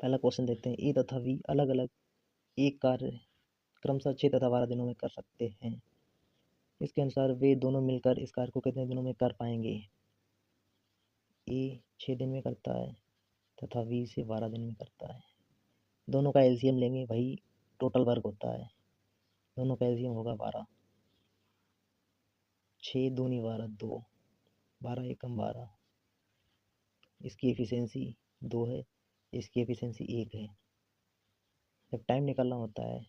पहला क्वेश्चन देखते हैं। ए तथा बी अलग अलग एक कार्य क्रमशः 6 तथा 12 दिनों में कर सकते हैं। इसके अनुसार वे दोनों मिलकर इस कार्य को कितने दिनों में कर पाएंगे? ए 6 दिन में करता है तथा बी से 12 दिन में करता है। दोनों का एलसीएम लेंगे, वही टोटल वर्क होता है। दोनों का एलसीएम होगा 12। 6 दूनी 12, 2, 12 एकम 12। इसकी एफिशिएंसी 2 है, इसकी एफिशिएंसी 1 है। जब टाइम निकालना होता है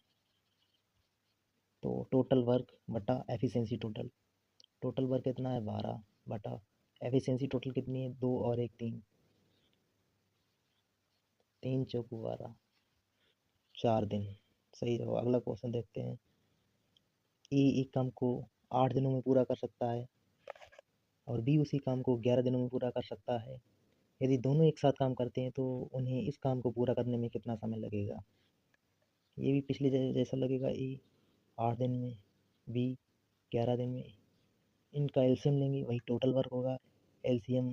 तो टोटल वर्क बटा एफिशिएंसी टोटल। टोटल वर्क कितना है? 12 बटा एफिशिएंसी टोटल कितनी है? 2 और 1 3। 3 चौकू 12, 4 दिन। सही जवाब। अगला क्वेश्चन देखते हैं। ए एक काम को 8 दिनों में पूरा कर सकता है और बी उसी काम को 11 दिनों में पूरा कर सकता है। यदि दोनों एक साथ काम करते हैं तो उन्हें इस काम को पूरा करने में कितना समय लगेगा? ये भी पिछले जैसा लगेगा। ए 8 दिन में, बी 11 दिन में। इनका एलसीएम लेंगे, वही टोटल वर्क होगा। एलसीएम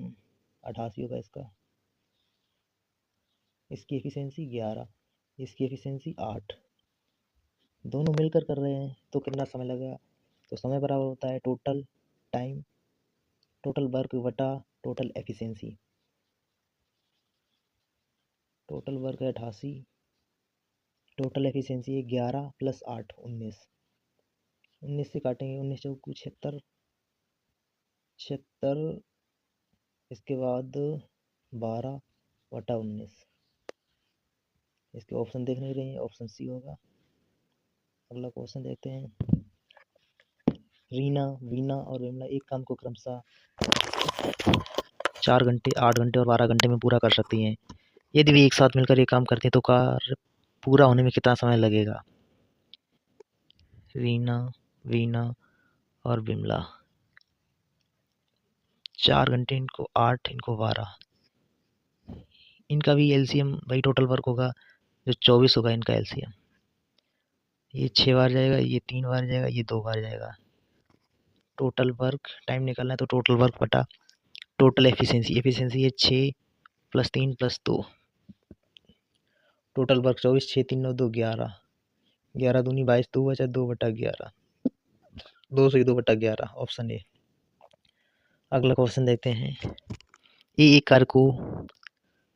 88 होगा इसका। इसकी एफिशिएंसी 11, इसकी एफिशिएंसी 8। दोनों मिलकर कर रहे हैं तो कितना समय लगेगा? तो समय बराबर होता है टोटल टाइम, टोटल वर्क बटा टोटल एफिशिएंसी। टोटल वर्क है 88, टोटल एफिशिएंसी है 11 प्लस 8 19। 19 से काटेंगे, 19 चौकू 76, 76। इसके बाद 12 बटा 19। इसके ऑप्शन देख नहीं रहे हैं, ऑप्शन सी होगा। अगला क्वेश्चन देखते हैं। रीना, वीना और विमला एक काम को क्रमशः 4 घंटे, 8 घंटे और 12 घंटे में पूरा कर सकती हैं। यदि वे एक साथ मिलकर ये काम करते हैं तो कार्य पूरा होने में कितना समय लगेगा? रीना, वीना और विमला। 4 घंटे इनको 8 इनको 12। इनका भी एलसीएम वही टोटल वर्क होगा जो 24 होगा इनका एलसीएम। ये 6 बार जाएगा, ये 3 बार जाएगा, ये 2 बार जाएगा। टोटल वर्क टाइम निकालना है तो टोटल वर्क बटा टोटल एफिशिएंसी। एफिशिएंसी है 6 प्लस 3 प्लस 2। Total work 24, 6 3 9 2 11। 11 दूनी 22, 2 बचा 2 बटा 11। 2 से 2 बटा 11, ऑप्शन ए। अगला क्वेश्चन देखते हैं। ए एक कार्य को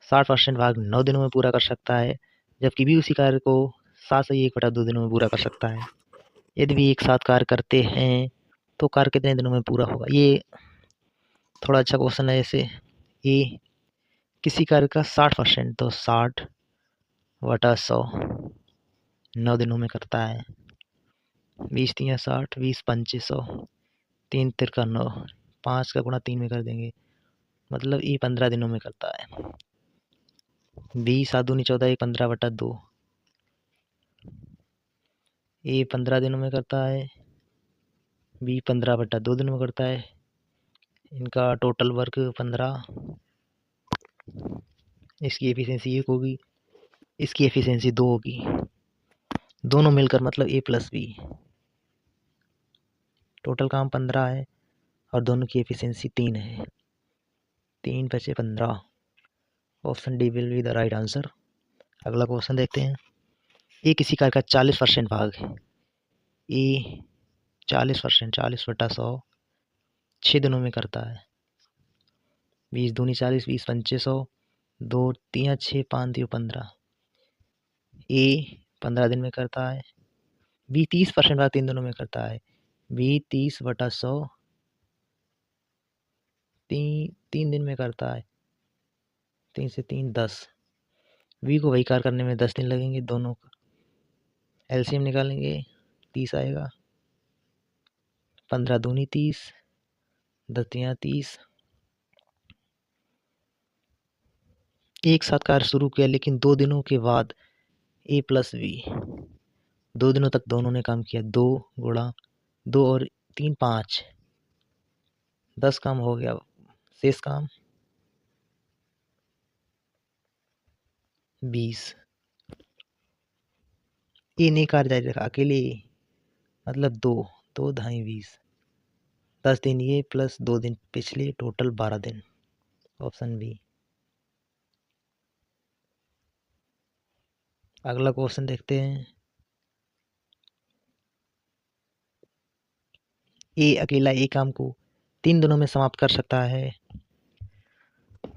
60% भाग 9 दिनों में पूरा कर सकता है, जबकि बी उसी कार्य को 7 से 1 बटा 2 दिनों में पूरा कर सकता है। यदि भी एक साथ कार्य करते हैं तो कार्य कितने दिनों में पूरा होगा? ये थोड़ा अच्छा क्वेश्चन है। जैसे ए किसी कार्य का 60%, तो 60 बटा 100 9 दिनों में करता है। 20 3 60, 20 25 100, 3 तिरका 9, 5 का गुणा 3 में कर देंगे, मतलब ये 15 दिनों में करता है। 20 7 दूनी 14, 15 बटा 2। ये 15 दिनों में करता है, बी 15 बटा 2 दिनों में करता है। इनका टोटल वर्क 15। इसकी एफिशिएंसी 1 होगी, इसकी एफिशिएंसी 2 होगी। दोनों मिलकर मतलब ए प्लस बी। टोटल काम 15 है और दोनों की एफिशिएंसी 3 है। 3 बचे 15। Option D will be the right answer. अगला क्वेश्चन देखते हैं। ए किसी कार्य का 40% भाग है। ए 40%, 40 बटा 100 6 दिनों में करता है। 20 दूनी 40, 20 पंचे 100, 2 3 6 5 3 15। ए 15 दिन में करता है। बी 30% भाग 3 दिनों में करता है। बी 30 बटा 100 3 दिन में करता है। 3 से 3 10। बी को वही कार्य करने में 10 दिन लगेंगे। दोनों का एलसीएम निकालेंगे, 30 आएगा। 15 दूनी 30, 10 3 30। एक साथ कार्य शुरू किया लेकिन 2 दिनों के बाद ए प्लस बी। 2 दिनों तक दोनों ने काम किया। 2 गुणा 2 और 3 5, 10 काम हो गया। शेष काम 20। ए नहीं कार्य जारी रखा अकेले, मतलब 2 2 ढाई 20। 10 दिन ये प्लस 2 दिन पिछले, टोटल 12 दिन। Option B. अगला क्वेश्चन देखते हैं। ए अकेला एक काम को 3 दिनों में समाप्त कर सकता है।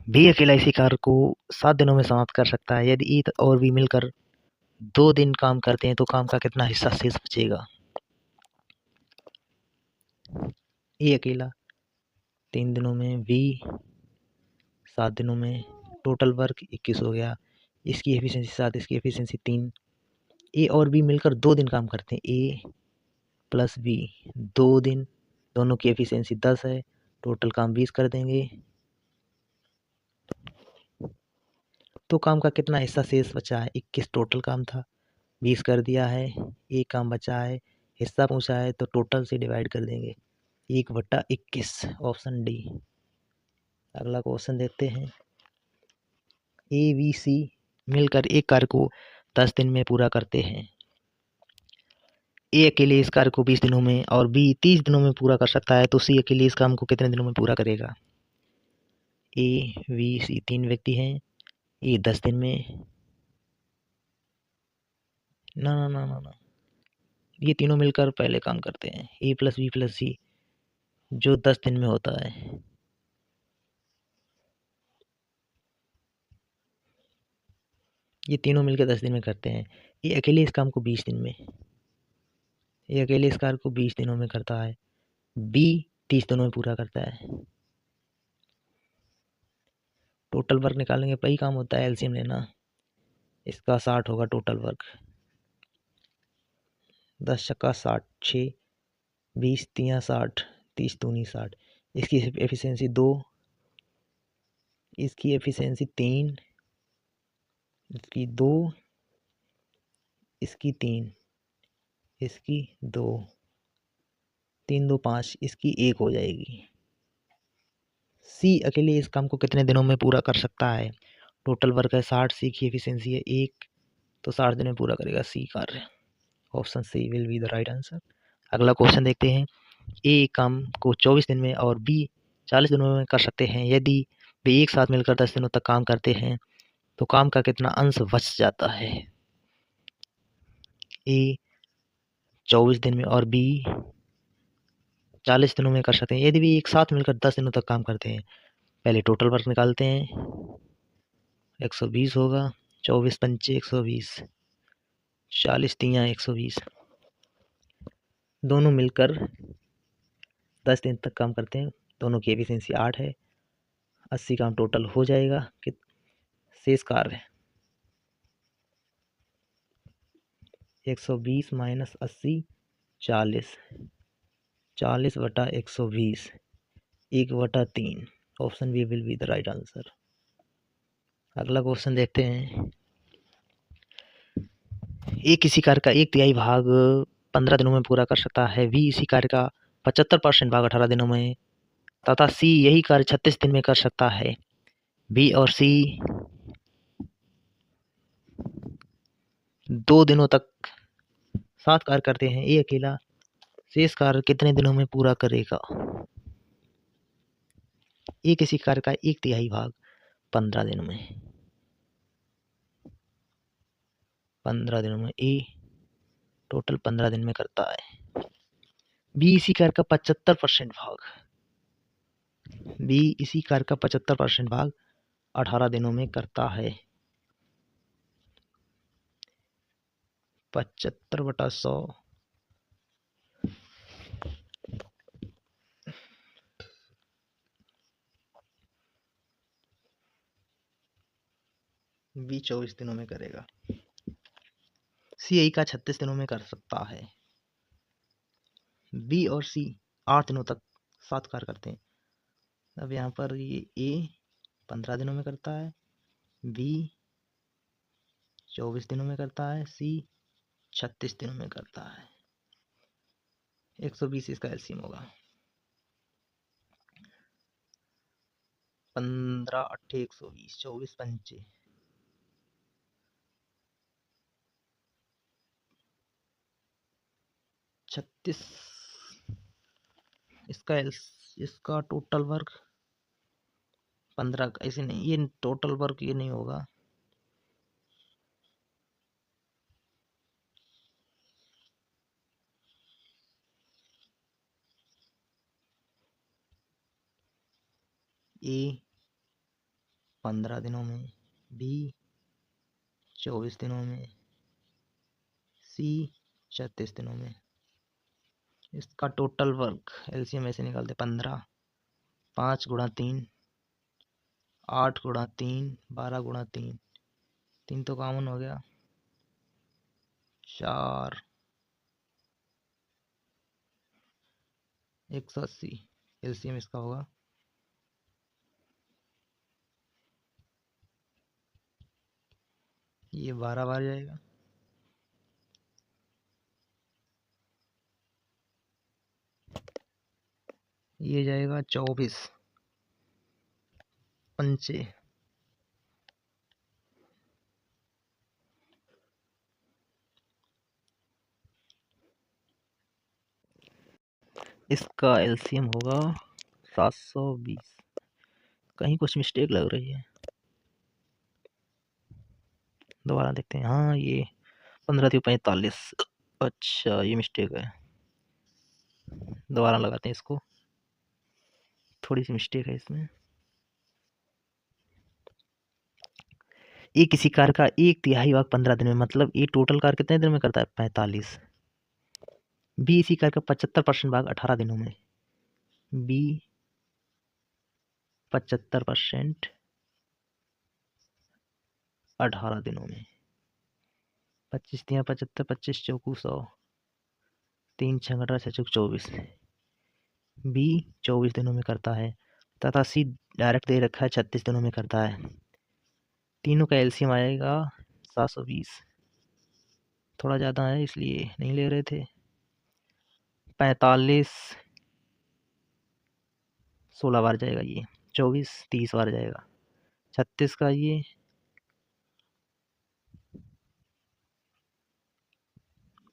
बी अकेला इसी कार्य को 7 दिनों में समाप्त कर सकता है। यदि ए और बी मिलकर 2 दिन काम करते हैं तो काम का कितना हिस्सा शेष बचेगा। ए अकेला 3 दिनों में, बी 7 दिनों में, टोटल वर्क 21 हो गया। इसकी एफिशिएंसी 7, इसकी एफिशिएंसी 3। ए और बी मिलकर 2 दिन काम करते हैं। ए प्लस बी 2 दिन, दोनों की एफिशिएंसी 10 है। टोटल काम 20 कर देंगे तो काम का कितना हिस्सा शेष बचा है। 21 टोटल काम था, 20 कर दिया है, एक काम बचा है, हिस्सा पूछा है तो टोटल से डिवाइड कर देंगे। 1/21, ऑप्शन डी। अगला क्वेश्चन देखते हैं। ए बी सी मिलकर एक कार्य को 10 दिन में पूरा करते हैं। ए अकेले इस कार्य को 20 दिनों में और बी 30 दिनों में पूरा कर सकता है तो सी अकेले इस काम को कितने दिनों में पूरा करेगा। ए बी सी 3 व्यक्ति हैं। ए 10 दिन में, ना ना ना ना ना, ये तीनों मिलकर पहले काम करते हैं। ए प्लस बी प्लस सी जो 10 दिन में होता है। ये तीनों मिलकर 10 दिन में करते हैं। ये अकेले इस काम को 20 दिन में, ये अकेले इस कार्य को 20 दिनों में करता है। बी 30 दिनों में पूरा करता है। टोटल वर्क निकालेंगे, वही काम होता है, एलसीएम लेना। इसका 60 होगा टोटल वर्क। 10 छक्का 60, 6, 20 तियाँ 60, 30 दूनी 60। इसकी एफिशिएंसी 2, इसकी एफिशिएंसी 3, इसकी 2, इसकी 3, इसकी 2, 3 2 5, इसकी 1 हो जाएगी। सी अकेले इस काम को कितने दिनों में पूरा कर सकता है। टोटल वर्क है 60, सी की एफिशिएंसी है 1, तो 60 दिन में पूरा करेगा सी कार्य। Option C will be the right answer. अगला क्वेश्चन देखते हैं। ए काम को 24 दिन में और बी 40 दिनों में कर सकते हैं। यदि वे एक साथ मिलकर 10 दिनों तक काम करते हैं तो काम का कितना अंश बच जाता है। ए 24 दिन में और बी 40 दिनों में कर सकते हैं। यदि वे एक साथ मिलकर 10 दिनों तक काम करते हैं, पहले टोटल वर्क निकालते हैं। 120 होगा, 24 पंचे 120, 40 तियाँ 120, दोनों मिलकर 10 दिन तक काम करते हैं। दोनों की एफिशिएंसी 8 है। 80 काम टोटल हो जाएगा। शेष कार्य 120 minus 80, 40, 40/120, 1/3। Option B will be the right answer. अगला क्वेश्चन देखते हैं। ए किसी कार्य का 1/3 भाग 15 दिनों में पूरा कर सकता है। बी इसी कार्य का 75% भाग 18 दिनों में तथा सी यही कार्य 36 दिन में कर सकता है। बी और सी 2 दिनों तक साथ कार्य करते हैं। ए अकेला शेष कार्य कितने दिनों में पूरा करेगा। ए किसी कार्य का 1/3 भाग 15 दिनों में, 15 दिनों में ए टोटल 15 दिन में करता है। बी इसी कार्य का 75% भाग, बी इसी कार्य का 75% भाग 18 दिनों में करता है। 75/100, बी 24 दिनों में करेगा। सी यही का 36 दिनों में कर सकता है। बी और सी 8 दिनों तक साथ कार्य करते हैं। अब यहाँ पर ये ए 15 दिनों में करता है, बी 24 दिनों में करता है, सी 36 दिनों में करता है। 120 इसका एलसीएम होगा। 15 8 120, 24 पंचे 36, इसका टोटल वर्क 15, ऐसे नहीं, ये टोटल वर्क ये नहीं होगा। ए 15 दिनों में, बी 24 दिनों में, सी 36 दिनों में। इसका टोटल वर्क एलसीएम ऐसे निकालते 15, 5 गुणा 3, 8 गुणा 3, 12 गुणा 3, 3 तो कॉमन हो गया, 4, 180 एलसीएम इसका होगा। ये 12 बार जाएगा, ये जाएगा 24 पंचे, इसका एलसीएम होगा 720। कहीं कुछ मिस्टेक लग रही है, दोबारा देखते हैं। हाँ ये 15×45, अच्छा ये मिस्टेक है, दोबारा लगाते हैं इसको, थोड़ी सी मिस्टेक है इसमें। ए किसी कार्य का 1/3 भाग 15 दिन में, मतलब ये टोटल कार्य कितने दिन में करता है 45। बी इसी कार्य का 75% भाग 18 दिनों में, बी 75% 18 दिनों में, 25×75, 25 चौकू 100, 3 6 18 6 चौक 24, बी 24 दिनों में करता है, तथा सी डायरेक्ट दे रखा है 36 दिनों में करता है। तीनों का एलसीएम आएगा 720, थोड़ा ज़्यादा है इसलिए नहीं ले रहे थे। 45 16 बार जाएगा, ये 24 30 बार जाएगा, 36 का ये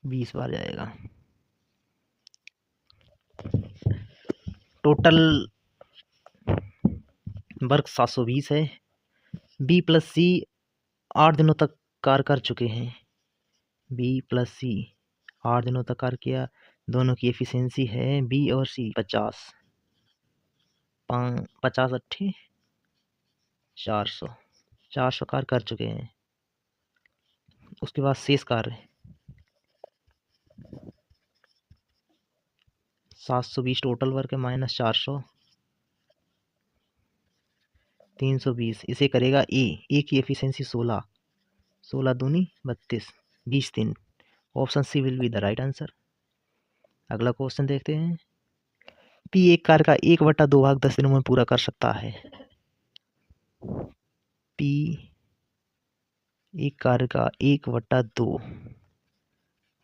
20 बार जाएगा। टोटल वर्क 720 है। बी प्लस सी 8 दिनों तक कार्य कर चुके हैं, बी प्लस सी 8 दिनों तक कार्य किया, दोनों की एफिशिएंसी है बी और सी 50, 50 अट्ठी 400, 400 कार्य कर चुके हैं। उसके बाद शेष कार्य 720 टोटल वर्क है, माइनस 400 320, इसे करेगा ए की एफिशिएंसी 16, 16 दूनी 32, 20 दिन। Option C will be the right answer. अगला क्वेश्चन देखते हैं। पी एक कार्य का 1/2 भाग 10 दिनों में पूरा कर सकता है। पी एक कार्य का 1/2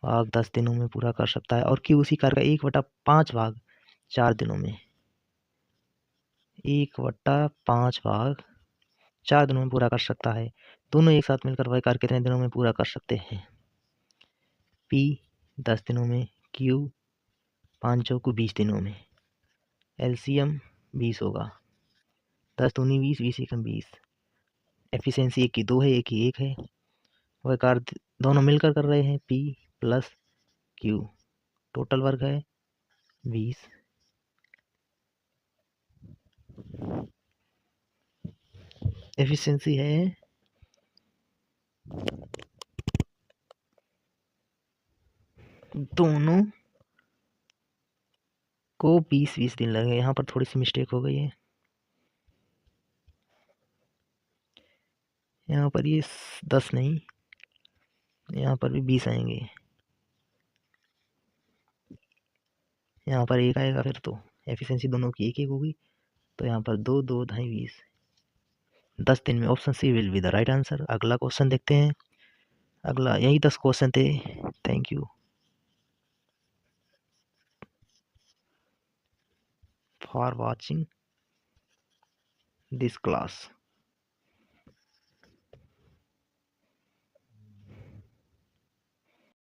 भाग 10 दिनों में पूरा कर सकता है, और क्यू उसी कार्य का 1/5 भाग 4 दिनों में, 1/5 भाग 4 दिनों में पूरा कर सकता है। दोनों एक साथ मिलकर वह कार्य कितने दिनों में पूरा कर सकते हैं? पी 10 दिनों में, क्यू 5 चौकू 20 दिनों में, एलसीएम 20 होगा, 10 दूनी 20, 20 एकम 20। एफिशिएंसी एक की 2 है, एक की 1 है, वह कार्य दोनों मिलकर कर रहे हैं, P plus Q. Total work है 20, एफिशिएंसी है दोनों को 20-20 दिन लगे। यहाँ पर थोड़ी सी मिस्टेक हो गई है, यहाँ पर ये 10 नहीं, यहाँ पर भी 20 आएंगे, यहाँ पर 1 आएगा, फिर तो एफिशिएंसी दोनों की 1-1 होगी, तो यहाँ पर 2 2 ढाई 20, 10 दिन में। Option C will be the right answer. अगला क्वेश्चन देखते हैं। अगला यही 10 क्वेश्चन थे। Thank you for watching this class.